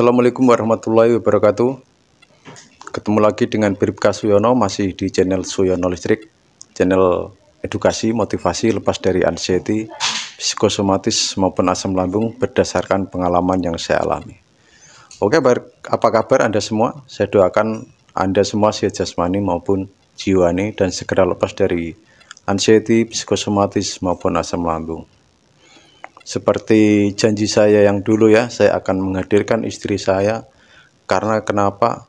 Assalamualaikum warahmatullahi wabarakatuh. Ketemu lagi dengan Bribka Suyono, masih di channel Suyono Listrik, channel edukasi, motivasi lepas dari anxiety, psikosomatis maupun asam lambung berdasarkan pengalaman yang saya alami. Oke, apa kabar Anda semua? Saya doakan Anda semua sehat jasmani maupun jiwani dan segera lepas dari anxiety, psikosomatis maupun asam lambung. Seperti janji saya yang dulu ya, saya akan menghadirkan istri saya. Karena kenapa?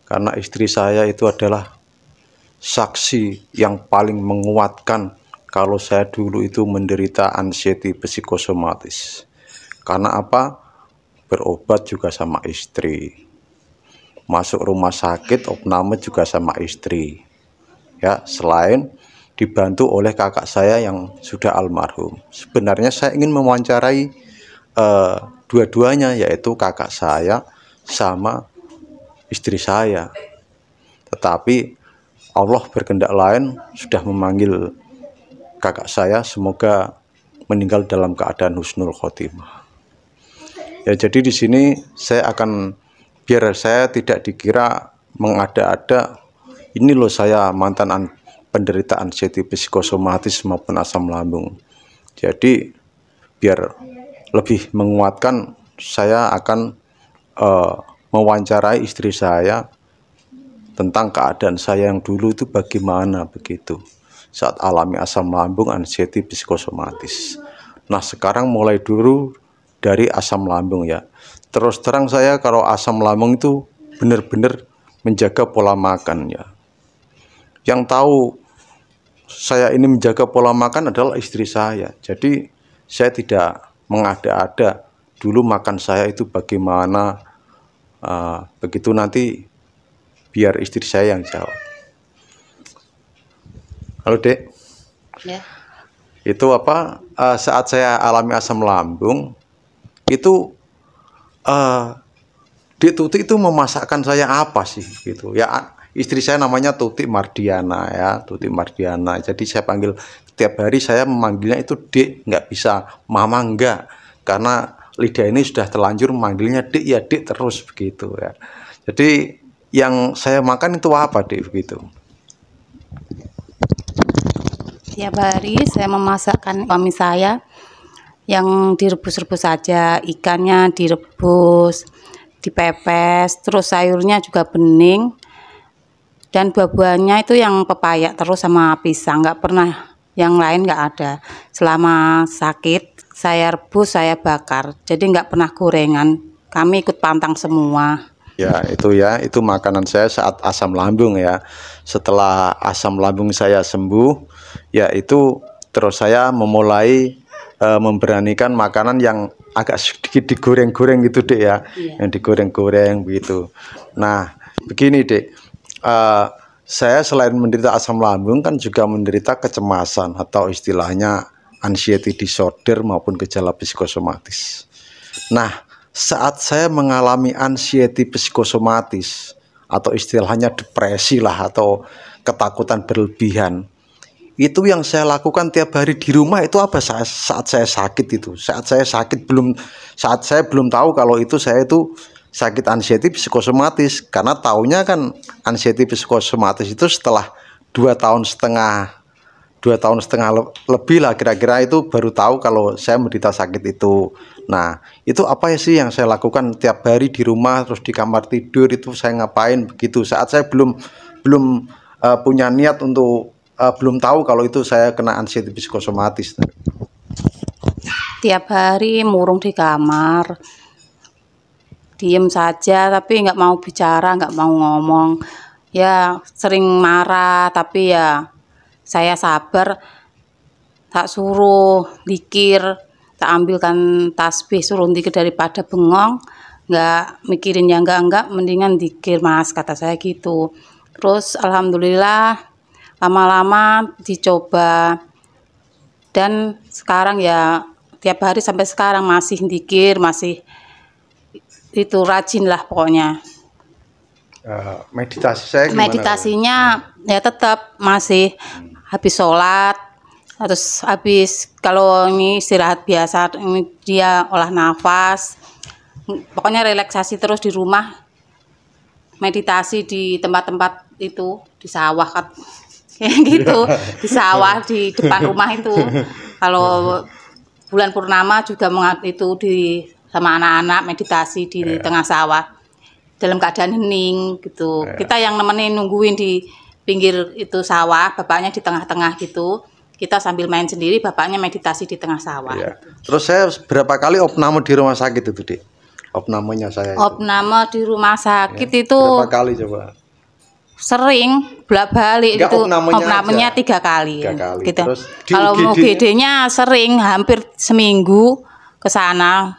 Karena istri saya itu adalah saksi yang paling menguatkan kalau saya dulu itu menderita anxiety psikosomatis. Karena apa? Berobat juga sama istri. Masuk rumah sakit opname juga sama istri. Ya, selain dibantu oleh kakak saya yang sudah almarhum. Sebenarnya saya ingin mewawancarai dua-duanya, yaitu kakak saya sama istri saya. Tetapi Allah berkehendak lain, sudah memanggil kakak saya, semoga meninggal dalam keadaan husnul khotimah. Ya, jadi di sini saya akan, biar saya tidak dikira mengada-ada, ini loh saya mantan penderita anxiety psikosomatis maupun asam lambung. Jadi biar lebih menguatkan, saya akan mewawancarai istri saya tentang keadaan saya yang dulu itu bagaimana begitu saat alami asam lambung anxiety psikosomatis. Nah, sekarang mulai dulu dari asam lambung ya. Terus terang saya kalau asam lambung itu benar-benar menjaga pola makan ya. Yang tahu saya ini menjaga pola makan adalah istri saya. Jadi saya tidak mengada-ada dulu makan saya itu bagaimana. Begitu nanti biar istri saya yang jawab. Halo Dek. Ya. Itu apa, saat saya alami asam lambung itu Dek Tuti itu memasakkan saya apa sih gitu ya. Istri saya namanya Tuti Mardiana ya, Tuti Mardiana. Jadi saya panggil tiap hari, saya memanggilnya itu Dek, nggak bisa Mama, enggak. Karena lidah ini sudah terlanjur memanggilnya Dek ya, Dek terus begitu ya. Jadi yang saya makan itu apa Dek begitu? Tiap hari saya memasakkan suami saya yang direbus-rebus saja, ikannya direbus, dipepes, terus sayurnya juga bening. Dan buah-buahnya itu yang pepaya terus sama pisang, nggak pernah yang lain, nggak ada. Selama sakit saya rebus, saya bakar, jadi nggak pernah gorengan. Kami ikut pantang semua. Ya itu makanan saya saat asam lambung ya. Setelah asam lambung saya sembuh, ya itu terus saya memulai memberanikan makanan yang agak sedikit digoreng-goreng gitu Dek ya. Iya. Yang digoreng-goreng begitu. Nah begini Dek, saya selain menderita asam lambung kan juga menderita kecemasan atau istilahnya anxiety disorder maupun gejala psikosomatis. Nah, saat saya mengalami anxiety psikosomatis atau istilahnya depresi lah atau ketakutan berlebihan, itu yang saya lakukan tiap hari di rumah itu apa saat saya sakit itu. Saat saya sakit saat saya belum tahu kalau itu saya itu sakit anxiety psikosomatis, karena taunya kan anxiety psikosomatis itu setelah 2,5 tahun lebih lah kira-kira, itu baru tahu kalau saya menderita sakit itu. Nah itu apa ya sih yang saya lakukan tiap hari di rumah, terus di kamar tidur itu saya ngapain begitu saat saya belum punya niat untuk belum tahu kalau itu saya kena anxiety psikosomatis. Tiap hari murung di kamar, diem saja tapi nggak mau bicara, nggak mau ngomong ya, sering marah tapi ya saya sabar. Tak suruh zikir, tak ambilkan tasbih suruh zikir daripada bengong, nggak mikirin yang enggak, mendingan zikir Mas, kata saya gitu. Terus alhamdulillah lama-lama dicoba dan sekarang ya tiap hari sampai sekarang masih zikir, masih itu rajin lah pokoknya. Meditasi saya gimana? Meditasinya ya tetap masih habis sholat, terus habis kalau ini istirahat biasa, ini dia olah nafas, Pokoknya relaksasi terus di rumah, meditasi di tempat-tempat itu, di sawah kan. Kayak gitu, di sawah di depan rumah itu. Kalau bulan purnama juga itu di sama anak-anak meditasi di tengah sawah dalam keadaan hening gitu. Kita yang nemenin nungguin di pinggir itu sawah, bapaknya di tengah-tengah gitu. Kita sambil main sendiri, bapaknya meditasi di tengah sawah. Iya. Terus saya berapa kali opname di rumah sakit itu, Dek? Opnamenya saya itu. Opname di rumah sakit itu Berapa kali coba? sering bolak-balik Enggak, itu opnamenya aja. 3 kali, 3 kali. gitu. Terus di Kalau UGD-nya? UGD-nya sering hampir seminggu ke sana.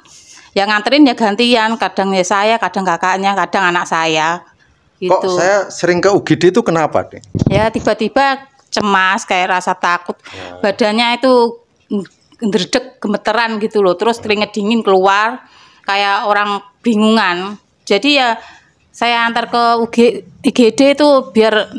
Yang nganterin ya gantian, kadang ya saya, kadang kakaknya, kadang anak saya. Gitu. Kok saya sering ke UGD itu kenapa, Dek? Ya tiba-tiba cemas, kayak rasa takut. Badannya itu ngedredeg, gemeteran gitu loh. Terus keringet dingin keluar kayak orang bingungan. Jadi ya saya antar ke IGD itu biar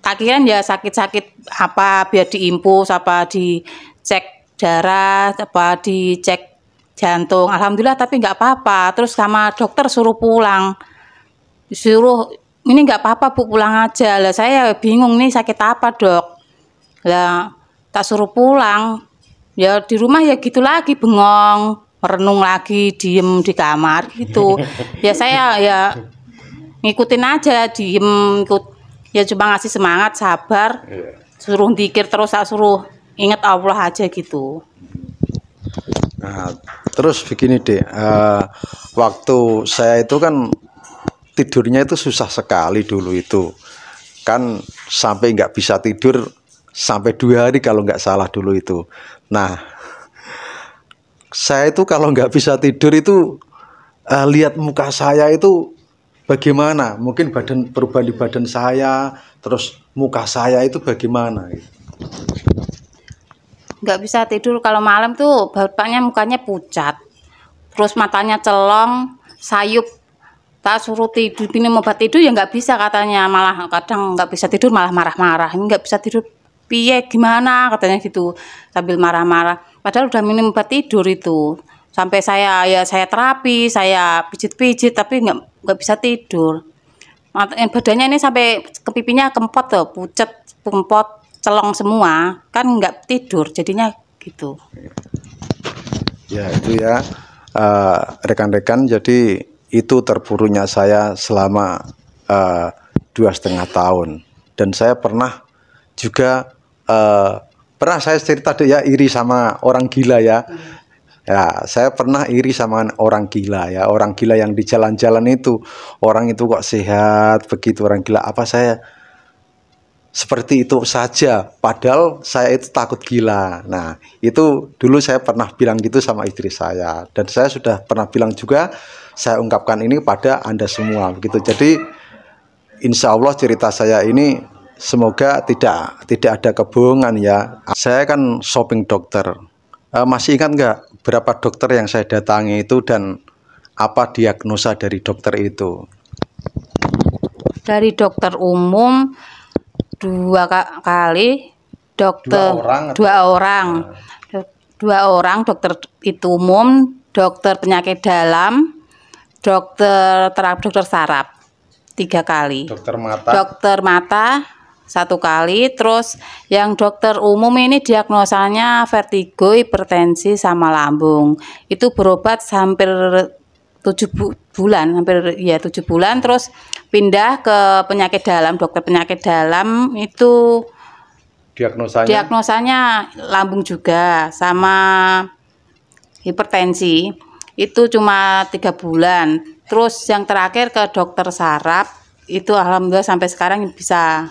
kakiran ya sakit-sakit apa, biar diinfus apa, dicek darah apa, dicek jantung. Alhamdulillah tapi nggak apa-apa. Terus sama dokter suruh pulang, disuruh ini nggak apa-apa Bu, pulang aja. Lah saya bingung nih sakit apa Dok. Lah tak suruh pulang, ya di rumah ya gitu lagi, bengong, merenung lagi, diem di kamar gitu. Ya saya ya ngikutin aja, diem, ikut, ya cuma ngasih semangat, sabar, suruh dikir terus, tak suruh ingat Allah aja gitu. Nah, terus begini Dek, waktu saya itu kan tidurnya itu susah sekali dulu itu, kan sampai nggak bisa tidur sampai 2 hari kalau nggak salah dulu itu. Nah, saya itu kalau nggak bisa tidur itu lihat muka saya itu bagaimana, mungkin perubahan di badan saya, terus muka saya itu bagaimana. Nggak bisa tidur kalau malam tuh bapaknya mukanya pucat, terus matanya celong, sayup. Tak suruh tidur, minum obat tidur ya nggak bisa katanya, malah kadang nggak bisa tidur malah marah-marah, ini nggak bisa tidur piye gimana katanya gitu, sambil marah-marah. Padahal udah minum obat tidur itu, sampai saya terapi, saya pijit-pijit tapi nggak bisa tidur. Badannya ini sampai ke pipinya kempot tuh, pucat, kempot, celong semua, kan nggak tidur jadinya gitu. Ya itu ya, rekan-rekan, jadi itu terpurunya saya selama 2,5 tahun. Dan saya pernah juga pernah saya cerita deh ya, iri sama orang gila ya. Ya, saya pernah iri sama orang gila ya, orang gila yang di jalan-jalan itu, orang itu kok sehat begitu, orang gila, apa saya seperti itu saja, padahal saya itu takut gila. Nah, itu dulu saya pernah bilang gitu sama istri saya, dan saya sudah pernah bilang juga, saya ungkapkan ini pada Anda semua begitu. Jadi insya Allah cerita saya ini semoga tidak ada kebohongan ya. Saya kan shopping dokter. Masih ingat nggak berapa dokter yang saya datangi itu dan apa diagnosa dari dokter itu? Dari dokter umum 2 kali, dokter 2 orang dokter itu umum, dokter penyakit dalam, dokter saraf 3 kali, dokter mata 1 kali. Terus yang dokter umum ini diagnosanya vertigo, hipertensi sama lambung, itu berobat hampir 7 bulan, hampir ya 7 bulan. Terus pindah ke penyakit dalam, dokter penyakit dalam itu diagnosanya lambung juga sama hipertensi, itu cuma 3 bulan. Terus yang terakhir ke dokter saraf, itu alhamdulillah sampai sekarang bisa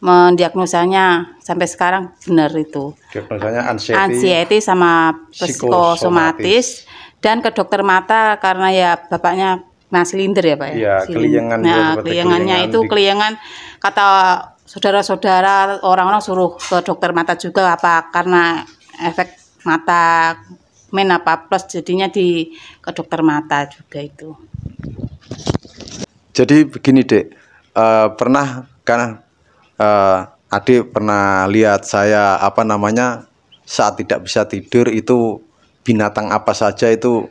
mendiagnosanya, sampai sekarang benar itu. Diagnosanya anxiety sama psikosomatis. Dan ke dokter mata karena ya bapaknya silinder ya Pak ya. Iya, keliengan. Nah, keliengannya itu keliengan, kata saudara-saudara orang-orang suruh ke dokter mata juga, apa karena efek mata apa plus jadinya ke dokter mata juga itu. Jadi begini Dek, pernah kan adik pernah lihat saya saat tidak bisa tidur itu binatang apa saja itu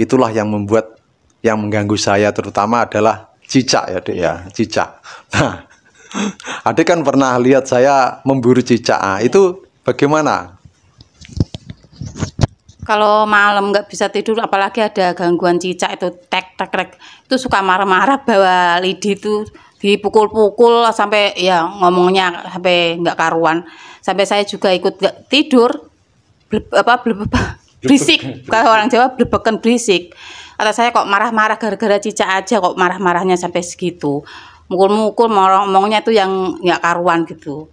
itulah yang membuat, yang mengganggu saya terutama adalah cicak ya Dek ya, cicak. Nah, Adik kan pernah lihat saya memburu cicak. Nah, itu bagaimana? Kalau malam nggak bisa tidur, apalagi ada gangguan cicak itu tek tek tek, itu suka marah-marah, bawa lidi itu dipukul-pukul sampai ya ngomongnya sampai nggak karuan. Sampai saya juga ikut nggak tidur, berisik. Kalau orang Jawa blebeken berisik. Kata saya kok marah-marah gara-gara cicak aja kok marah-marahnya sampai segitu. Mukul-mukul ngomongnya itu yang nggak karuan gitu.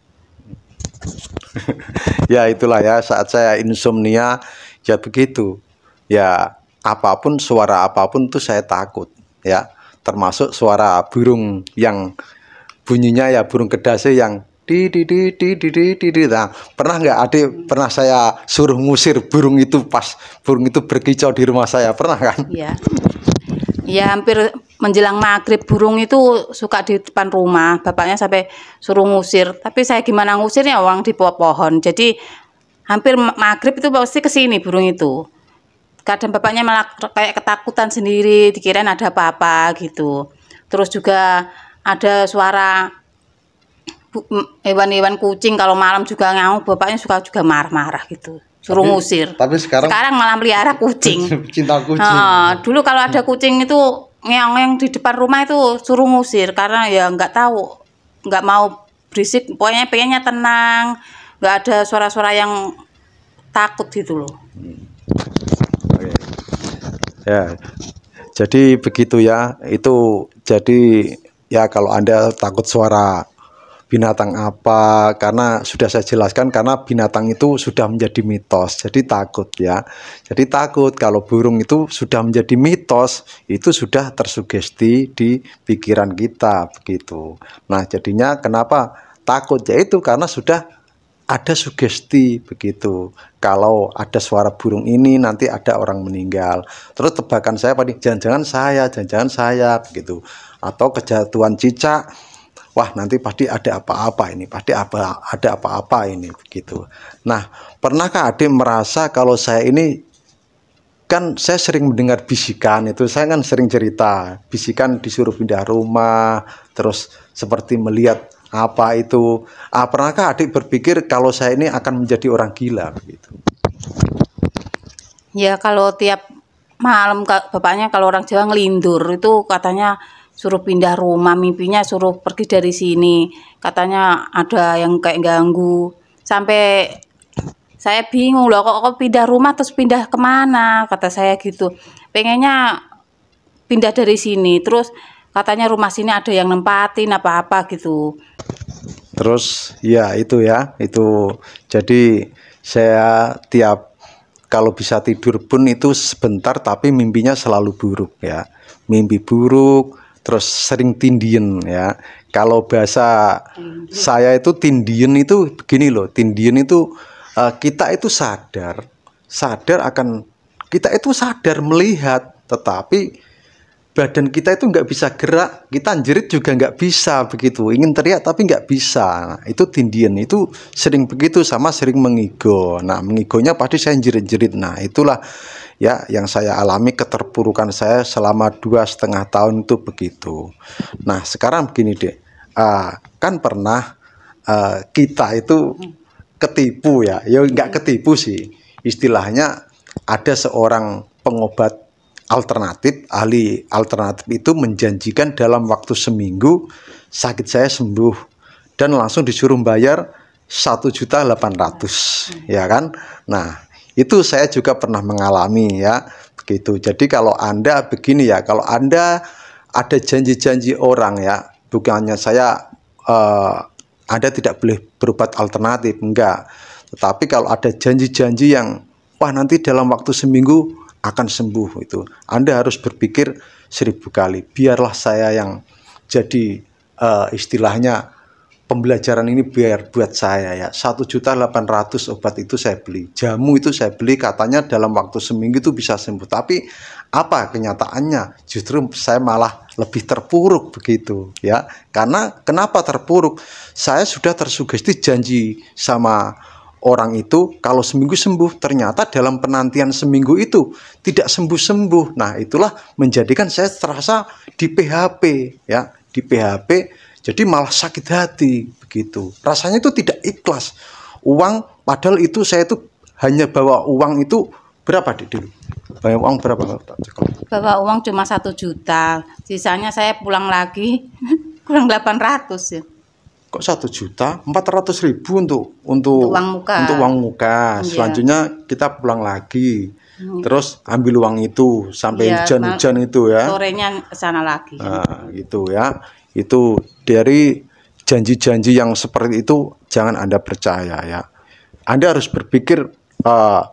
Ya itulah ya, saat saya insomnia ya begitu. Ya apapun, suara apapun tuh saya takut ya. Termasuk suara burung yang bunyinya ya burung kedase yang di. Nah, pernah nggak Adik, pernah saya suruh ngusir burung itu pas burung itu berkicau di rumah saya, pernah kan? Ya, ya hampir menjelang maghrib burung itu suka di depan rumah. Bapaknya sampai suruh ngusir. Tapi saya gimana ngusirnya, orang di pohon. Jadi hampir maghrib itu pasti ke sini burung itu. Kadang bapaknya malah kayak ketakutan sendiri, dikirain ada apa-apa gitu. Terus juga ada suara hewan-hewan kucing kalau malam juga ngaum, bapaknya suka juga marah-marah gitu, suruh ngusir. Tapi sekarang malah melihara kucing. cinta kucing. Nah, dulu kalau ada kucing itu ngeong di depan rumah itu suruh ngusir karena ya nggak tahu, nggak mau berisik, pokoknya pengennya tenang, nggak ada suara-suara yang takut gitu loh. Oke. Ya, jadi begitu ya. Itu jadi ya kalau Anda takut suara binatang apa, karena sudah saya jelaskan, karena binatang itu sudah menjadi mitos, jadi takut ya. Jadi takut kalau burung itu sudah menjadi mitos, itu sudah tersugesti di pikiran kita begitu. Nah jadinya kenapa takut, yaitu karena sudah ada sugesti begitu. Kalau ada suara burung ini nanti ada orang meninggal. Terus tebakan saya pada jangan-jangan saya begitu. Atau kejatuhan cicak, wah nanti pasti ada apa-apa ini, pasti ada apa-apa ini begitu. Nah, pernahkah Adik merasa kalau saya ini, kan saya sering mendengar bisikan itu, saya kan sering cerita, bisikan disuruh pindah rumah, terus seperti melihat apa itu. Pernahkah Adik berpikir kalau saya ini akan menjadi orang gila begitu? Ya kalau tiap malam bapaknya kalau orang Jawa ngelindur itu katanya suruh pindah rumah, mimpinya suruh pergi dari sini. Katanya ada yang kayak ganggu. Sampai saya bingung loh, kok pindah rumah terus pindah kemana? Kata saya gitu. Pengennya pindah dari sini. Terus katanya rumah sini ada yang nempatin apa-apa gitu. Terus ya itu ya, itu jadi saya tiap kalau bisa tidur pun itu sebentar, tapi mimpinya selalu buruk ya. Mimpi buruk, terus sering tindien ya. Kalau bahasa saya itu tindien itu begini loh, tindien itu kita itu sadar akan, kita itu sadar melihat, tetapi badan kita itu nggak bisa gerak, kita jerit juga nggak bisa begitu, ingin teriak tapi nggak bisa. Nah, itu tindien itu sering begitu, sama sering mengigo. Nah mengigonya pasti saya jerit-jerit. Nah itulah ya yang saya alami, keterpurukan saya selama 2,5 tahun itu begitu. Nah sekarang begini Dek, kan pernah kita itu ketipu ya nggak ketipu sih, istilahnya ada seorang pengobat alternatif, ahli alternatif itu menjanjikan dalam waktu seminggu sakit saya sembuh, dan langsung disuruh bayar 1.800.000 ya kan. Nah itu saya juga pernah mengalami ya begitu. Jadi kalau Anda begini ya, kalau Anda ada janji-janji orang ya, bukannya saya Anda tidak boleh berobat alternatif, enggak, tetapi kalau ada janji-janji yang wah nanti dalam waktu seminggu akan sembuh, itu Anda harus berpikir 1000 kali. Biarlah saya yang jadi istilahnya pembelajaran ini biar buat saya ya. 1.800.000 obat itu saya beli, jamu itu saya beli, katanya dalam waktu seminggu itu bisa sembuh. Tapi apa kenyataannya? Justru saya malah lebih terpuruk begitu ya. Karena kenapa terpuruk? Saya sudah tersugesti janji sama orang itu kalau seminggu sembuh, ternyata dalam penantian seminggu itu tidak sembuh-sembuh. Nah, itulah menjadikan saya terasa di PHP ya, di PHP jadi malah sakit hati begitu. Rasanya itu tidak ikhlas. Uang padahal itu saya itu hanya bawa uang itu berapa dulu? Bawa uang berapa? Bawa uang cuma 1 juta. Sisanya saya pulang lagi kurang 800 ya. Kok 1.400.000 untuk uang muka. Untuk uang muka. Iya. Selanjutnya kita pulang lagi. Terus ambil uang itu sampai Iya, hujan-hujan itu ya. Sorenya ke sana lagi. Nah, gitu ya. Itu dari janji-janji yang seperti itu jangan Anda percaya ya. Anda harus berpikir 10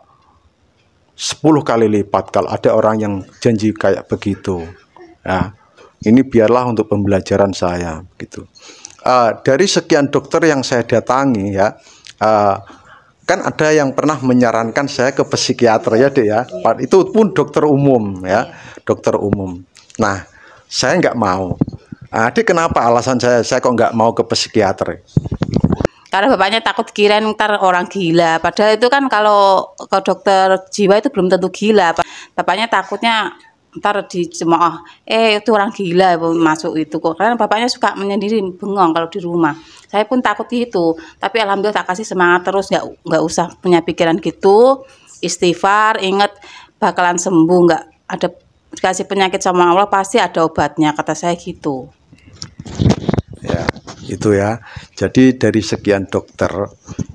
kali lipat kalau ada orang yang janji kayak begitu. Ya. Ini biarlah untuk pembelajaran saya gitu. Dari sekian dokter yang saya datangi ya, kan ada yang pernah menyarankan saya ke psikiater ya Dek ya. Itu pun dokter umum ya, dokter umum. Nah, saya nggak mau. Adik, kenapa alasan saya kok nggak mau ke psikiater? Karena bapaknya takut kirain ntar orang gila. Padahal itu kan kalau ke dokter jiwa itu belum tentu gila. Bapaknya takutnya ntar dicemooh, itu orang gila masuk itu kok. Karena bapaknya suka menyendiri, bengong kalau di rumah. Saya pun takut gitu. Tapi alhamdulillah tak kasih semangat terus, nggak usah punya pikiran gitu. Istighfar, ingat bakalan sembuh, nggak ada dikasih penyakit sama Allah pasti ada obatnya, kata saya gitu. Ya, itu ya. Jadi dari sekian dokter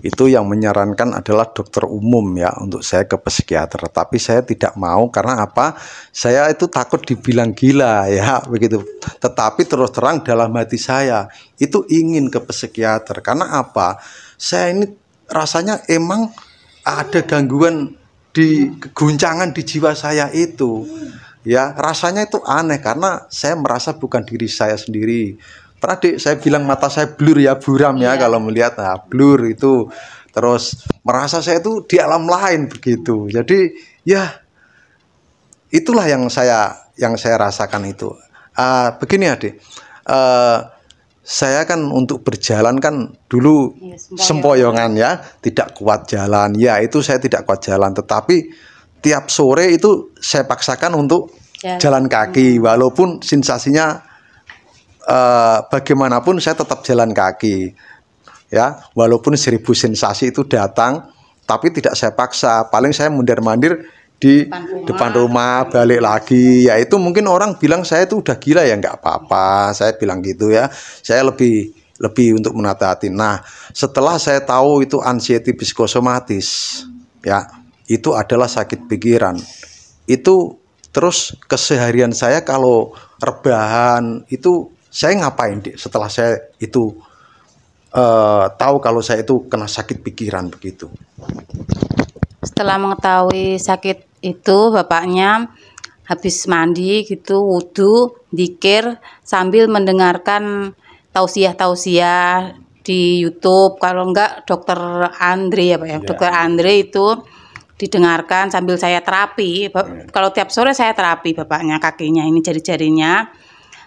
itu yang menyarankan adalah dokter umum ya untuk saya ke psikiater. Tapi saya tidak mau karena apa? Saya itu takut dibilang gila ya begitu. Tetapi terus terang dalam hati saya itu ingin ke psikiater. Karena apa? Saya ini rasanya emang ada gangguan di guncangan di jiwa saya itu. Ya, rasanya itu aneh karena saya merasa bukan diri saya sendiri. Pernah Dek, saya bilang mata saya blur ya, buram ya kalau melihat. Nah, blur itu. Terus merasa saya itu di alam lain begitu. Jadi ya itulah yang saya rasakan itu. Begini Adik, saya kan untuk berjalan kan dulu sempoyongan ya, tidak kuat jalan. Ya, itu saya tidak kuat jalan, tetapi tiap sore itu saya paksakan untuk jalan kaki, walaupun sensasinya bagaimanapun saya tetap jalan kaki ya, walaupun 1000 sensasi itu datang, tapi tidak saya paksa. Paling saya mundur-mandir di depan rumah, balik lagi. Ya itu mungkin orang bilang saya itu udah gila ya, nggak apa-apa, saya bilang gitu ya. Saya lebih untuk menata hati. Nah, setelah saya tahu itu anxiety psikosomatis ya, itu adalah sakit pikiran. Itu terus keseharian saya kalau rebahan itu saya ngapain Dek, setelah saya itu tahu kalau saya itu kena sakit pikiran begitu. Setelah mengetahui sakit itu, bapaknya habis mandi gitu, wudhu, dzikir sambil mendengarkan tausiah-tausiah di YouTube. Kalau enggak dokter Andre ya Pak ya, dokter Andre itu didengarkan sambil saya terapi. Kalau tiap sore saya terapi bapaknya, kakinya ini jari-jarinya,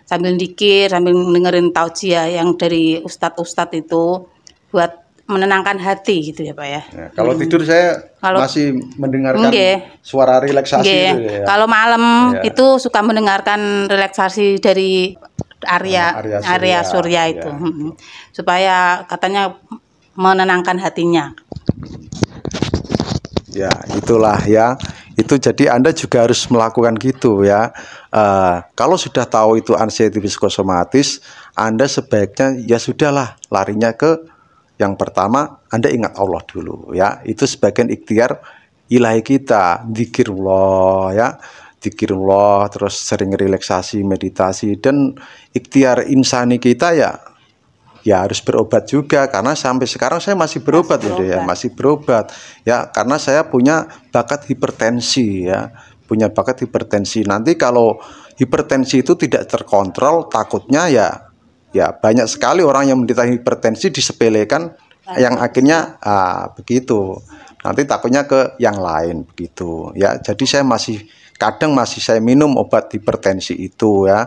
sambil dikir, sambil dengerin tausiah yang dari ustadz-ustadz itu buat menenangkan hati gitu ya Pak ya. Kalau tidur saya masih mendengarkan suara relaksasi itu ya. Kalau malam itu suka mendengarkan relaksasi dari Arya Surya itu. Supaya katanya menenangkan hatinya. Ya, itulah ya. Itu jadi Anda juga harus melakukan gitu ya. Kalau sudah tahu itu anxiety psikosomatis, Anda sebaiknya ya sudahlah larinya ke yang pertama, Anda ingat Allah dulu ya. Itu sebagian ikhtiar ilahi kita, dzikirullah ya. Dzikirullah, terus sering relaksasi, meditasi, dan ikhtiar insani kita ya harus berobat juga, karena sampai sekarang saya masih berobat ya, masih berobat ya, karena saya punya bakat hipertensi ya, punya bakat hipertensi. Nanti kalau hipertensi itu tidak terkontrol, takutnya ya banyak sekali orang yang menderita hipertensi disepelekan, yang akhirnya begitu. Nanti takutnya ke yang lain begitu ya. Jadi saya kadang masih saya minum obat hipertensi itu ya,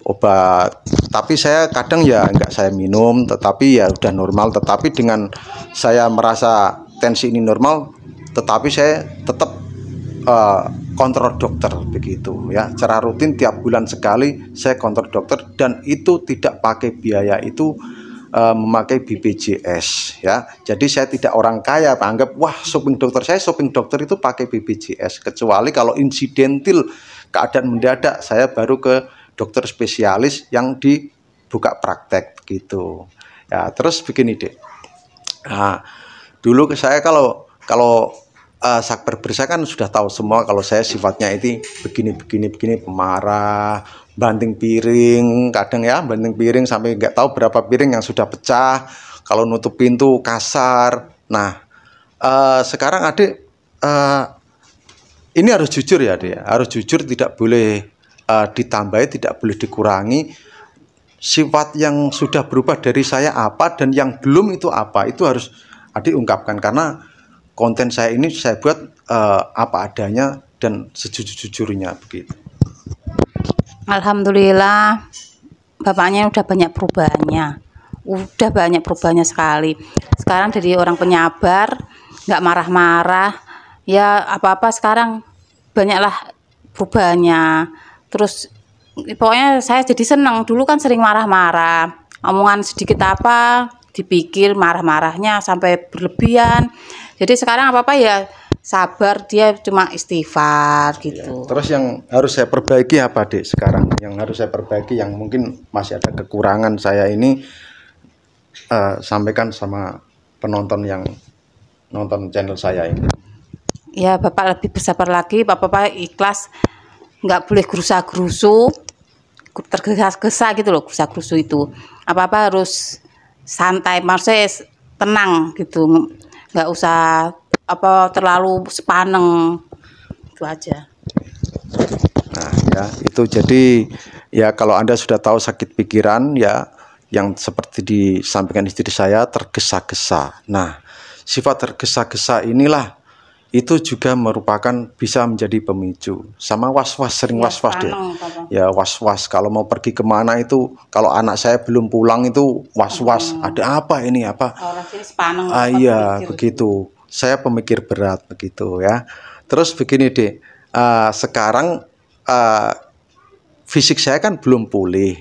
obat, tapi saya kadang ya enggak saya minum, tetapi ya udah normal. Tetapi dengan saya merasa tensi ini normal, tetapi saya tetap kontrol dokter begitu ya. Secara rutin tiap bulan sekali saya kontrol dokter, dan itu tidak pakai biaya, itu memakai BPJS ya. Jadi saya tidak orang kaya anggap wah shopping dokter, saya shopping dokter itu pakai BPJS, kecuali kalau insidentil keadaan mendadak saya baru ke dokter spesialis yang dibuka praktek gitu ya. Terus begini deh, nah, dulu saya kalau sakit saya kan sudah tahu semua kalau saya sifatnya itu begini, pemarah, banting piring, kadang ya banting piring sampai nggak tahu berapa piring yang sudah pecah, kalau nutup pintu kasar. Nah, sekarang adik ini harus jujur ya adik, harus jujur, tidak boleh ditambahi, tidak boleh dikurangi. Sifat yang sudah berubah dari saya apa dan yang belum itu apa, itu harus adik ungkapkan, karena konten saya ini saya buat apa adanya dan sejujur-jujurnya begitu. Alhamdulillah, bapaknya udah banyak perubahannya sekali. Sekarang dari orang penyabar, nggak marah-marah, ya apa-apa sekarang banyaklah perubahannya. Terus pokoknya saya jadi senang. Dulu kan sering marah-marah, omongan sedikit apa dipikir marah-marahnya sampai berlebihan. Jadi sekarang apa-apa ya sabar, dia cuma istighfar gitu. Ya, terus yang harus saya perbaiki apa Dek sekarang? Yang harus saya perbaiki yang mungkin masih ada kekurangan saya ini, sampaikan sama penonton yang nonton channel saya ini. Ya Bapak lebih bersabar lagi, Bapak ikhlas, nggak boleh gerusa-gerusu, tergesa-gesa gitu loh, gerusa-gerusu itu. Apa-apa harus santai, maksudnya tenang gitu, nggak usah terlalu sepaneng, itu aja. Nah ya itu, jadi ya kalau Anda sudah tahu sakit pikiran ya, yang seperti disampaikan istri saya, tergesa-gesa. Nah sifat tergesa-gesa inilah itu juga merupakan bisa menjadi pemicu, sama was-was, sering ya, was-was deh ya, was-was kalau mau pergi kemana itu, kalau anak saya belum pulang itu was-was, ada apa ini apa, iya begitu, saya pemikir berat begitu ya. Terus begini deh, sekarang fisik saya kan belum pulih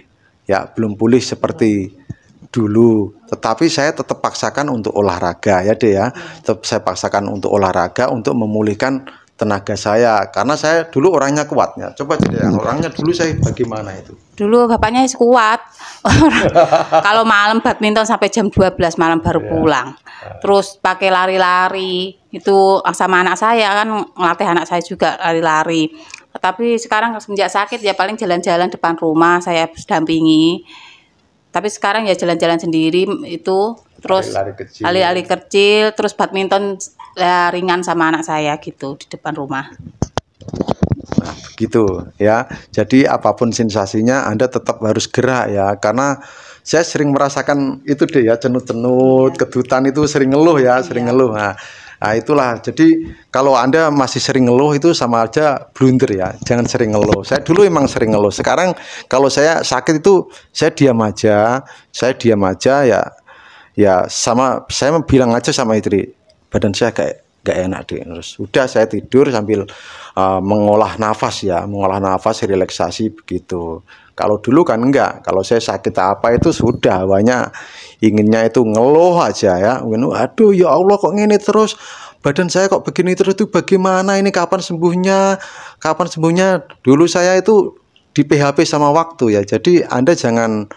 ya, belum pulih seperti dulu, tetapi saya tetap paksakan untuk olahraga ya deh ya, tetap saya paksakan untuk olahraga untuk memulihkan tenaga saya, karena saya dulu orangnya kuatnya. Coba jadi orangnya dulu saya bagaimana itu? Dulu bapaknya kuat. Kalau malam badminton sampai jam 12 malam baru pulang. Terus pakai lari-lari itu sama anak saya, kan ngelatih anak saya juga lari-lari. Tapi sekarang semenjak sakit ya paling jalan-jalan depan rumah saya dampingi. Tapi sekarang ya jalan-jalan sendiri itu, terus lari-lari kecil, terus badminton ya, ringan sama anak saya gitu di depan rumah. Nah begitu ya, jadi apapun sensasinya Anda tetap harus gerak ya, karena saya sering merasakan itu deh ya, cenut-cenut, kedutan itu sering ngeluh ya, sering ngeluh. Nah itulah, jadi kalau Anda masih sering ngeluh itu sama aja blunder ya, jangan sering ngeluh. Saya dulu emang sering ngeluh, sekarang kalau saya sakit itu saya diam aja ya, ya sama saya bilang aja sama istri, badan saya kayak gak enak deh, terus udah saya tidur sambil mengolah nafas ya, relaksasi begitu. Kalau dulu kan enggak, kalau saya sakit apa itu sudah banyak inginnya itu ngeluh aja ya, aduh ya Allah kok gini terus, badan saya kok begini terus, itu bagaimana ini, kapan sembuhnya. Dulu saya itu di PHP sama waktu ya, jadi Anda jangan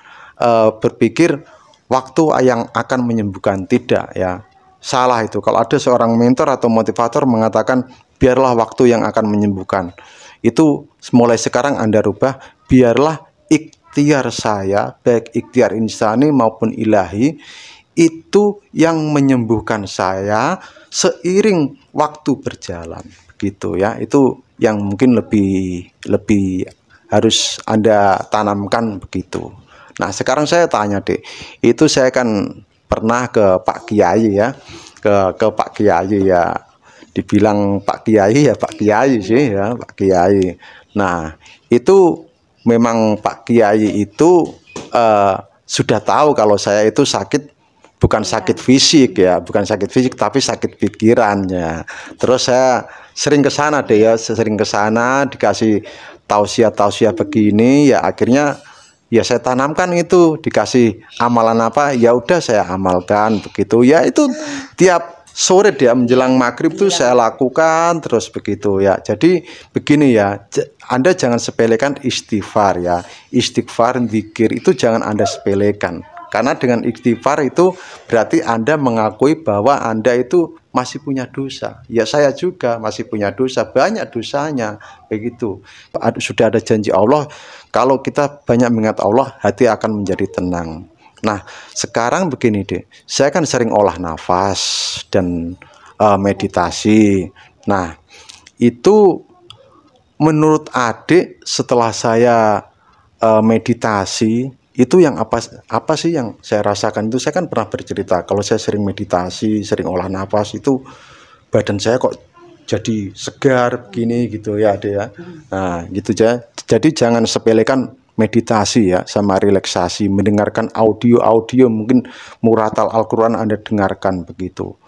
berpikir waktu yang akan menyembuhkan, tidak ya, salah itu. Kalau ada seorang mentor atau motivator mengatakan biarlah waktu yang akan menyembuhkan, itu mulai sekarang Anda rubah, biarlah ikhtiar saya, baik ikhtiar insani maupun ilahi, itu yang menyembuhkan saya seiring waktu berjalan begitu ya. Itu yang mungkin lebih harus Anda tanamkan begitu. Nah sekarang saya tanya deh, itu saya kan pernah ke Pak Kiai ya, ke Pak Kiai ya, dibilang Pak Kiai ya Pak Kiai sih ya, Pak Kiai. Nah itu memang Pak Kiai itu sudah tahu kalau saya itu sakit bukan sakit fisik ya, bukan sakit fisik tapi sakit pikirannya. Terus saya sering ke sana deh ya, sering ke sana dikasih tausiah-tausiah begini ya, akhirnya ya saya tanamkan itu, dikasih amalan apa ya udah saya amalkan begitu ya. Itu tiap sore dia menjelang maghrib tuh saya lakukan terus begitu ya. Jadi begini ya, Anda jangan sepelekan istighfar ya. Istighfar, zikir itu jangan Anda sepelekan, karena dengan istighfar itu berarti Anda mengakui bahwa Anda itu masih punya dosa. Ya saya juga masih punya dosa, banyak dosanya begitu. Sudah ada janji Allah, kalau kita banyak mengingat Allah, hati akan menjadi tenang. Nah, sekarang begini deh, saya kan sering olah nafas dan meditasi. Nah, itu menurut adik setelah saya meditasi, itu yang apa sih yang saya rasakan itu? Saya kan pernah bercerita kalau saya sering meditasi, sering olah nafas itu badan saya kok jadi segar begini gitu ya, Ade ya. Nah, gitu aja. Jadi jangan sepelekan meditasi ya sama relaksasi, mendengarkan audio-audio, mungkin muratal Al-Qur'an Anda dengarkan begitu.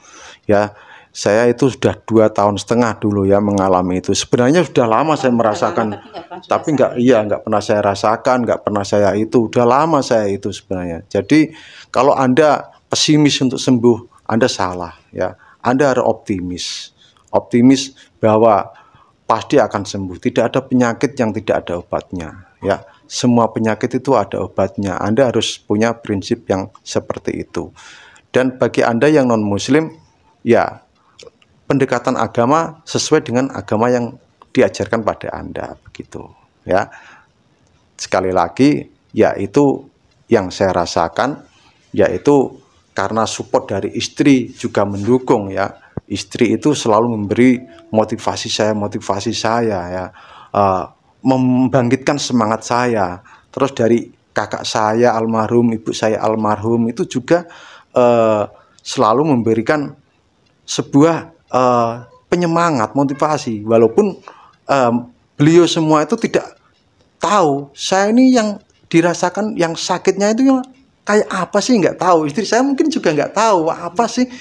Ya, saya itu sudah 2,5 tahun dulu ya mengalami itu. Sebenarnya sudah lama saya merasakan, tapi nggak pernah saya rasakan, nggak pernah saya itu. Udah lama saya itu sebenarnya. Jadi kalau Anda pesimis untuk sembuh, Anda salah ya. Anda harus optimis bahwa pasti akan sembuh. Tidak ada penyakit yang tidak ada obatnya ya. Semua penyakit itu ada obatnya. Anda harus punya prinsip yang seperti itu. Dan bagi Anda yang non muslim ya, pendekatan agama sesuai dengan agama yang diajarkan pada Anda begitu ya. Sekali lagi ya, itu yang saya rasakan, yaitu karena support dari istri juga mendukung ya. Istri itu selalu memberi motivasi saya ya, membangkitkan semangat saya. Terus dari kakak saya almarhum, ibu saya almarhum itu juga selalu memberikan sebuah penyemangat, motivasi, walaupun beliau semua itu tidak tahu saya ini yang dirasakan, yang sakitnya itu yang kayak apa sih, nggak tahu. Istri saya mungkin juga nggak tahu apa sih,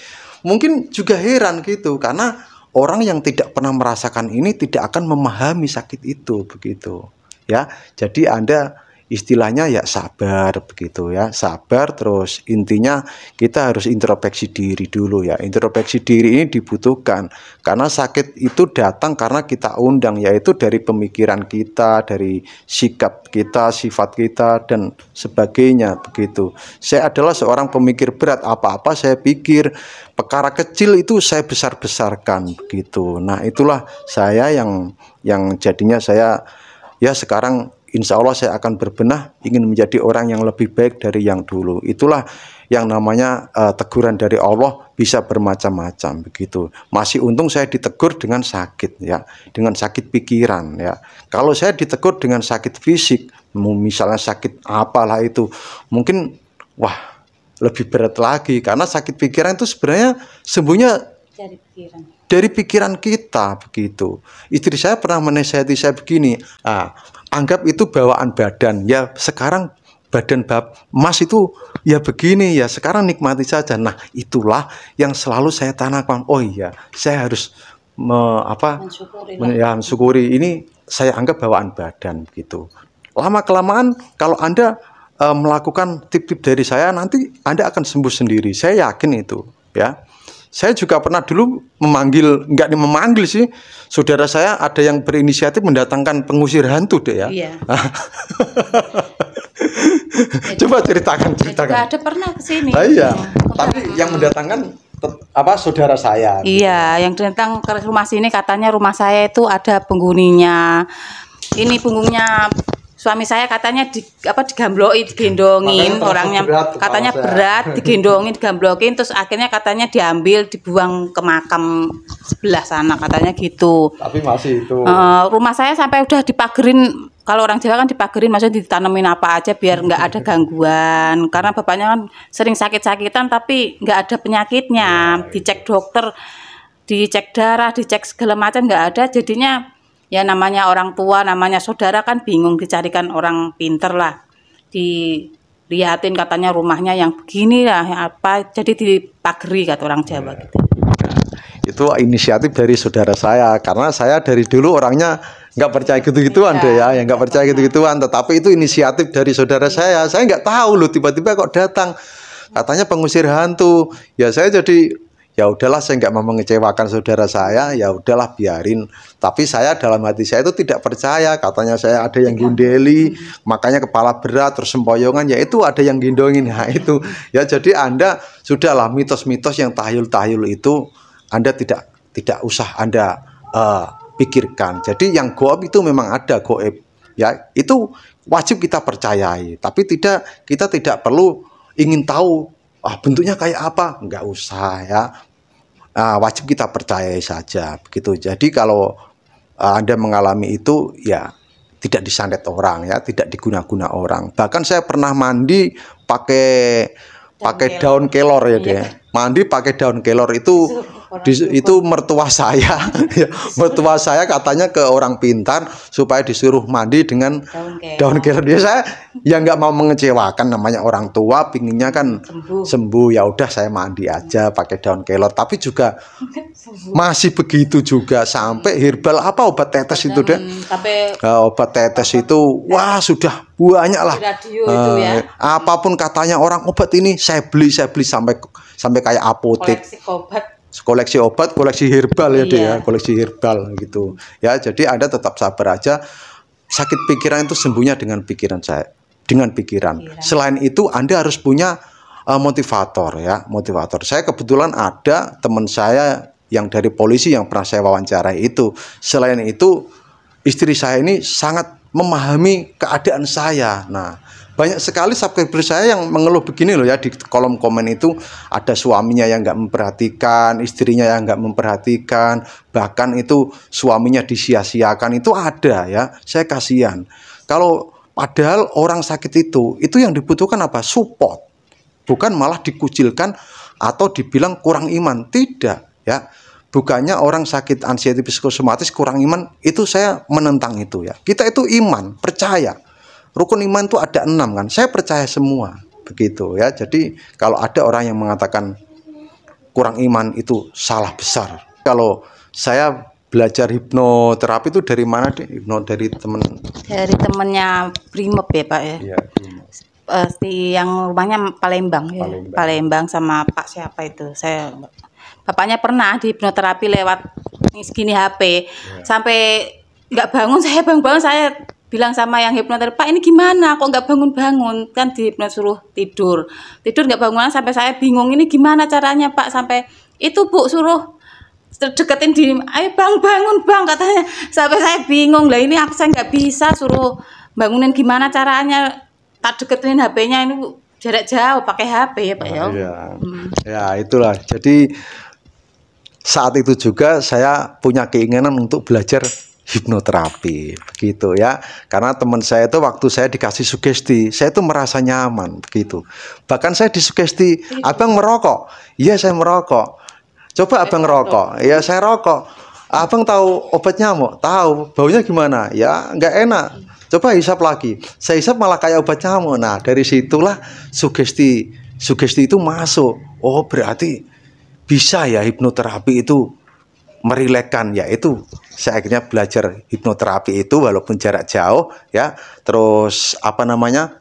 mungkin juga heran gitu, karena orang yang tidak pernah merasakan ini tidak akan memahami sakit itu begitu ya. Jadi Anda istilahnya ya sabar begitu ya, sabar. Terus intinya kita harus introspeksi diri dulu ya. Introspeksi diri ini dibutuhkan karena sakit itu datang karena kita undang, yaitu dari pemikiran kita, dari sikap kita, sifat kita dan sebagainya begitu. Saya adalah seorang pemikir berat, apa-apa saya pikir, perkara kecil itu saya besar-besarkan begitu. Nah, itulah saya yang jadinya saya ya sekarang insya Allah saya akan berbenah, ingin menjadi orang yang lebih baik dari yang dulu. Itulah yang namanya teguran dari Allah bisa bermacam-macam begitu. Masih untung saya ditegur dengan sakit ya, dengan sakit pikiran ya. Kalau saya ditegur dengan sakit fisik, misalnya sakit apalah itu, mungkin wah lebih berat lagi, karena sakit pikiran itu sebenarnya sembuhnya dari pikiran kita begitu. Istri saya pernah menasihati saya begini, anggap itu bawaan badan ya, sekarang badan Mas itu ya begini ya, sekarang nikmati saja. Nah, itulah yang selalu saya tanamkan. Oh iya, saya harus mensyukuri ini, saya anggap bawaan badan gitu. Lama kelamaan kalau Anda melakukan tip-tip dari saya, nanti Anda akan sembuh sendiri. Saya yakin itu ya. Saya juga pernah dulu nggak memanggil sih, saudara saya ada yang berinisiatif mendatangkan pengusir hantu deh ya. Iya. Coba ceritakan. Juga ada pernah ke sini. Iya. Tapi yang mendatangkan saudara saya. Iya, yang datang ke rumah sini katanya rumah saya itu ada penghuninya. Ini punggungnya suami saya katanya digambloki, digendongin, orangnya katanya berat, digendongin, digamblokin, terus akhirnya katanya diambil, dibuang ke makam sebelah sana katanya gitu. Tapi masih itu. Rumah saya sampai udah dipagerin, kalau orang Jawa kan dipagerin, maksudnya ditanemin apa aja biar nggak ada gangguan. Karena bapaknya kan sering sakit-sakitan tapi nggak ada penyakitnya, dicek dokter, dicek darah, dicek segala macam nggak ada, jadinya ya namanya orang tua, namanya saudara kan bingung, dicarikan orang pinter lah, liatin katanya rumahnya yang begini lah apa, jadi dipageri kata orang Jawa gitu. Itu inisiatif dari saudara saya, karena saya dari dulu orangnya nggak percaya gitu-gituan deh ya, yang nggak percaya gitu-gituan. Tetapi itu inisiatif dari saudara saya nggak tahu loh, tiba-tiba kok datang katanya pengusir hantu. Ya saya jadi ya udahlah, saya nggak mau mengecewakan saudara saya, ya udahlah biarin. Tapi saya dalam hati saya itu tidak percaya, katanya saya ada yang gundeli, makanya kepala berat terus sempoyongan, ya itu ada yang gendongin. Nah itu ya, jadi Anda sudahlah mitos-mitos yang tahayul-tahayul itu Anda tidak usah Anda pikirkan. Jadi yang goib itu memang ada goib, ya itu wajib kita percayai. Tapi kita tidak perlu ingin tahu bentuknya kayak apa, nggak usah ya. Wajib kita percayai saja begitu. Jadi kalau Anda mengalami itu ya tidak disantet orang ya, tidak diguna-guna orang. Bahkan saya pernah mandi pakai daun kelor ya deh. Mandi pakai daun kelor itu mertua saya ya, mertua saya katanya ke orang pintar supaya disuruh mandi dengan daun kelor. Dia saya yang nggak mau mengecewakan, namanya orang tua pinginnya kan sembuh. Ya udah saya mandi aja pakai daun kelor, tapi juga masih begitu juga sampai herbal apa obat tetes itu deh. Obat tetes itu wah sudah banyak lah. Ya. Apapun katanya orang obat ini saya beli sampai kayak apotek. Koleksi obat, koleksi herbal ya deh ya, koleksi herbal gitu. Ya, jadi Anda tetap sabar aja. Sakit pikiran itu sembuhnya dengan pikiran saya, dengan pikiran. Selain itu Anda harus punya motivator ya, motivator. Saya kebetulan ada teman saya yang dari polisi yang pernah saya wawancarai itu. Selain itu istri saya ini sangat memahami keadaan saya. Nah, banyak sekali subscriber saya yang mengeluh begini loh ya, di kolom komen itu ada suaminya yang nggak memperhatikan, istrinya yang nggak memperhatikan, bahkan itu suaminya disia-siakan, itu ada ya. Saya kasihan. Kalau padahal orang sakit itu yang dibutuhkan apa? Support, bukan malah dikucilkan atau dibilang kurang iman. Tidak ya. Bukannya orang sakit anxiety psikosomatis kurang iman, itu saya menentang itu ya. Kita itu iman, percaya. Rukun iman itu ada 6 kan. Saya percaya semua begitu ya. Jadi kalau ada orang yang mengatakan kurang iman, itu salah besar. Kalau saya belajar hipnoterapi itu dari mana deh? Dari temennya Brimob ya Pak ya. Iya, yang rumahnya Palembang ya. Palembang sama Pak siapa itu. Bapaknya pernah di hipnoterapi lewat segini HP. Sampai nggak bangun, saya bangun saya bilang sama yang hipnoterapi, Pak ini gimana kok nggak bangun-bangun, kan di hipnotis suruh tidur nggak bangun, sampai saya bingung ini gimana caranya Pak, sampai itu Bu suruh deketin ayo bangun bang katanya, sampai saya bingung lah ini saya nggak bisa suruh bangunin gimana caranya, tak deketin HP-nya ini Bu, jarak jauh pakai HP ya Pak ya. Ya itulah, jadi saat itu juga saya punya keinginan untuk belajar hipnoterapi begitu ya, karena teman saya itu waktu saya dikasih sugesti saya itu merasa nyaman begitu. Bahkan saya disugesti, abang merokok, iya saya merokok, coba abang rokok, ya saya rokok. Abang tahu obat nyamuk, tahu, baunya gimana, ya nggak enak, coba hisap lagi, saya hisap malah kayak obat nyamuk. Nah dari situlah sugesti itu masuk. Oh berarti bisa ya hipnoterapi itu merilekkan, ya itu saya akhirnya belajar hipnoterapi itu walaupun jarak jauh ya. Terus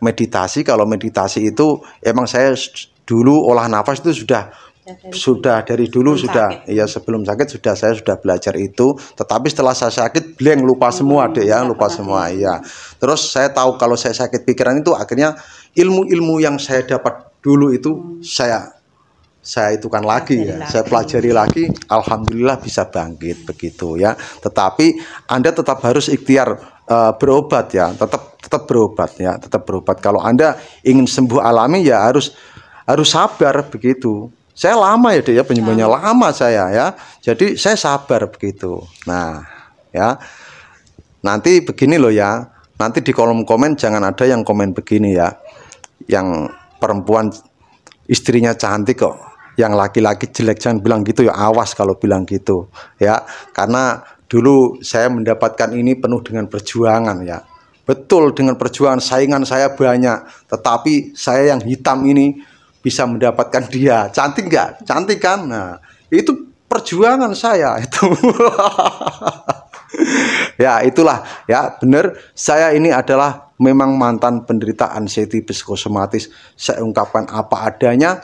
meditasi. Kalau meditasi itu emang saya dulu olah nafas itu sudah dari dulu sudah ya, sebelum sakit saya sudah belajar itu. Tetapi setelah saya sakit blank, lupa semua deh ya, lupa semua ya. Terus saya tahu kalau saya sakit pikiran itu akhirnya ilmu-ilmu yang saya dapat dulu itu saya itukan lagi ya, saya pelajari lagi, alhamdulillah bisa bangkit begitu ya. Tetapi Anda tetap harus ikhtiar berobat ya, tetap berobat ya, tetap berobat. Kalau Anda ingin sembuh alami ya harus sabar begitu. Saya lama ya deh ya, penyembuhannya lama saya ya, jadi saya sabar begitu. Nah ya, nanti begini loh ya, nanti di kolom komen jangan ada yang komen begini ya, yang perempuan istrinya cantik kok, yang laki-laki jelek, jangan bilang gitu ya, awas kalau bilang gitu ya. Karena dulu saya mendapatkan ini penuh dengan perjuangan ya, betul dengan perjuangan saingan saya banyak, tetapi saya yang hitam ini bisa mendapatkan dia. Cantik nggak? Cantik kan? Nah, itu perjuangan saya itu. Ya, itulah ya, benar, saya ini adalah memang mantan penderita anxiety psikosomatis. Saya ungkapkan apa adanya.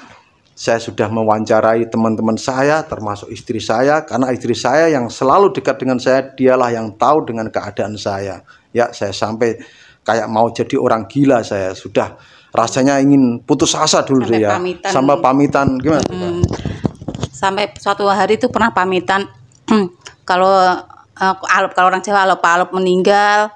Saya sudah mewawancarai teman-teman saya, termasuk istri saya, karena istri saya yang selalu dekat dengan saya, dialah yang tahu dengan keadaan saya. Ya, saya sampai kayak mau jadi orang gila, saya sudah rasanya ingin putus asa dulu Sampai deh ya. pamitan. Sampai pamitan gimana tuh, Pak? Sampai suatu hari itu pernah pamitan kalau kalau orang Jawa alop-alop meninggal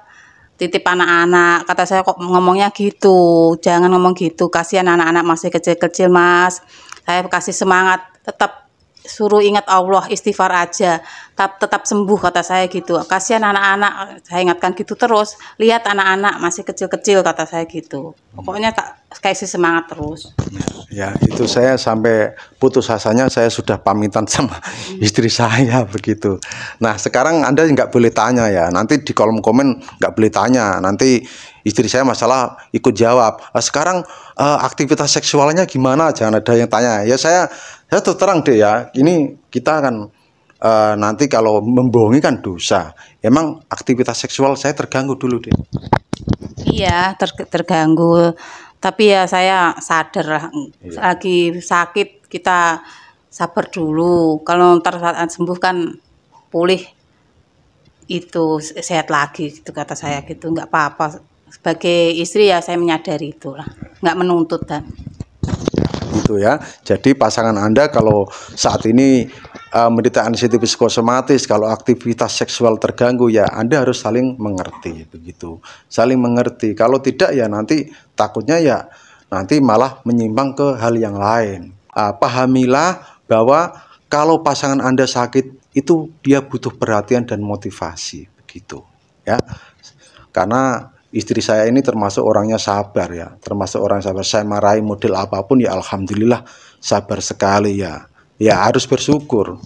titip anak-anak, kata saya kok ngomongnya gitu, jangan ngomong gitu, kasihan anak-anak masih kecil-kecil Mas. Saya kasih semangat, tetap suruh ingat Allah, istighfar aja, tetap sembuh, kata saya gitu. Kasihan anak-anak, saya ingatkan gitu terus, lihat anak-anak masih kecil-kecil, kata saya gitu. Pokoknya tak kasih semangat terus. Ya, itu saya sampai putus asanya, saya sudah pamitan sama istri saya begitu. Nah, sekarang Anda nggak boleh tanya ya, nanti di kolom komen nggak boleh tanya, nanti istri saya masalah ikut jawab. Sekarang aktivitas seksualnya gimana? Jangan ada yang tanya. Ya saya terus terang deh ya, ini kita kan nanti kalau membohongi kan dosa. Emang aktivitas seksual saya terganggu dulu deh. Iya, terganggu. Tapi ya saya sadar lah, lagi sakit kita sabar dulu. Kalau ntar saat sembuh kan pulih, itu sehat lagi gitu, kata saya gitu. Nggak apa-apa. Sebagai istri ya saya menyadari itulah, nggak menuntut dan. Gitu ya. Jadi pasangan Anda kalau saat ini menderita anxiety psikosomatis, kalau aktivitas seksual terganggu, ya Anda harus saling mengerti begitu. Saling mengerti. Kalau tidak ya nanti takutnya ya nanti malah menyimpang ke hal yang lain. Pahamilah bahwa kalau pasangan Anda sakit itu dia butuh perhatian dan motivasi begitu ya. Karena istri saya ini termasuk orangnya sabar ya, termasuk orang sabar. Saya marahi model apapun ya alhamdulillah sabar sekali ya. Ya harus bersyukur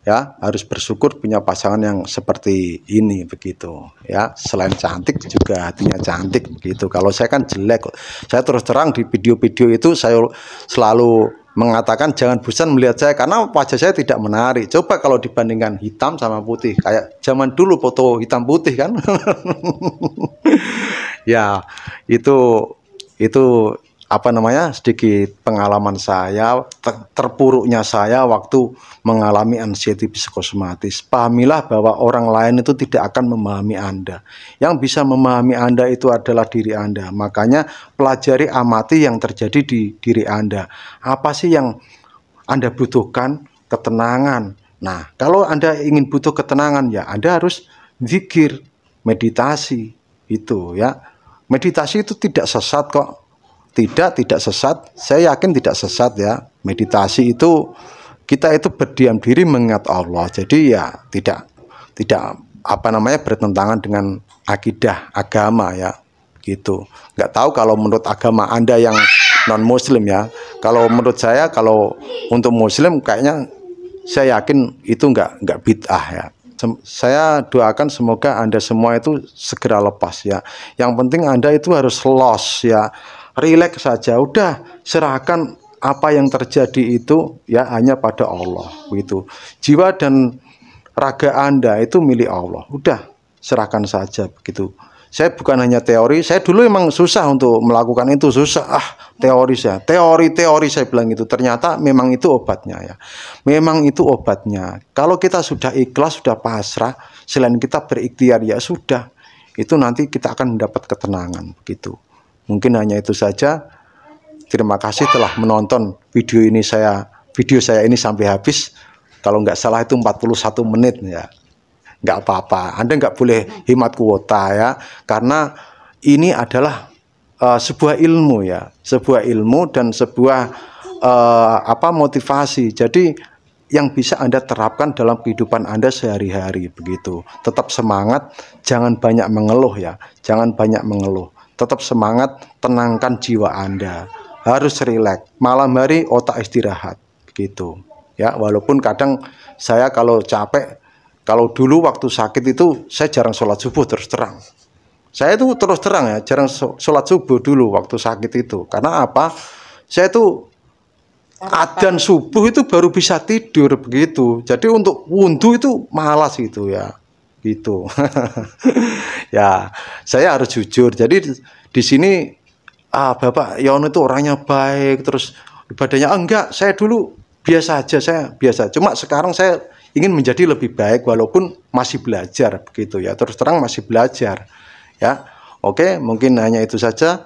ya, harus bersyukur punya pasangan yang seperti ini begitu ya. Selain cantik juga hatinya cantik begitu. Kalau saya kan jelek. Saya terus terang di video-video itu saya selalu mengatakan jangan bosan melihat saya karena wajah saya tidak menarik. Coba kalau dibandingkan hitam sama putih, kayak zaman dulu foto hitam putih kan. Ya, itu apa namanya, sedikit pengalaman saya, terpuruknya saya waktu mengalami anxiety psikosomatis. Pahamilah bahwa orang lain itu tidak akan memahami Anda. Yang bisa memahami Anda itu adalah diri Anda. Makanya pelajari, amati yang terjadi di diri Anda. Apa sih yang Anda butuhkan? Ketenangan. Nah, kalau Anda ingin butuh ketenangan ya Anda harus zikir, meditasi itu ya. Meditasi itu tidak sesat kok. Tidak sesat. Saya yakin tidak sesat ya. Meditasi itu kita itu berdiam diri mengingat Allah. Jadi ya tidak apa namanya bertentangan dengan akidah agama ya. Gitu. Nggak tahu kalau menurut agama Anda yang non muslim ya. Kalau menurut saya, kalau untuk muslim kayaknya saya yakin itu nggak bid'ah ya. Saya doakan semoga Anda semua itu segera lepas ya. Yang penting Anda itu harus los ya. Rileks saja, udah serahkan apa yang terjadi itu ya hanya pada Allah begitu. Jiwa dan raga Anda itu milik Allah. Udah serahkan saja begitu. Saya bukan hanya teori, saya dulu emang susah untuk melakukan itu, susah teori saya. Teori saya bilang itu, ternyata memang itu obatnya ya. Memang itu obatnya. Kalau kita sudah ikhlas, sudah pasrah, selain kita berikhtiar ya sudah. Itu nanti kita akan mendapat ketenangan begitu. Mungkin hanya itu saja. Terima kasih telah menonton video saya ini sampai habis. Kalau nggak salah itu 41 menit ya. Nggak apa-apa. Anda nggak boleh hemat kuota ya. Karena ini adalah sebuah ilmu ya. Sebuah ilmu dan sebuah motivasi. Jadi yang bisa Anda terapkan dalam kehidupan Anda sehari-hari begitu. Tetap semangat, jangan banyak mengeluh ya. Jangan banyak mengeluh. Tetap semangat, tenangkan jiwa Anda. Harus rileks. Malam hari otak istirahat begitu. Ya, walaupun kadang saya kalau capek, kalau dulu waktu sakit itu saya jarang sholat subuh terus terang. Saya itu terus terang ya, jarang sholat subuh dulu waktu sakit itu. Karena apa? Saya itu adzan subuh itu baru bisa tidur begitu. Jadi untuk wudhu itu malas gitu ya. Gitu. Ya, saya harus jujur. Jadi di sini Bapak Yono itu orangnya baik, terus ibadahnya enggak, saya dulu biasa aja, saya biasa. Cuma sekarang saya ingin menjadi lebih baik walaupun masih belajar begitu ya. Terus terang masih belajar. Ya, oke, mungkin hanya itu saja.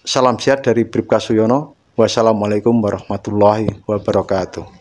Salam sehat dari Bribka Suyono. Wassalamualaikum warahmatullahi wabarakatuh.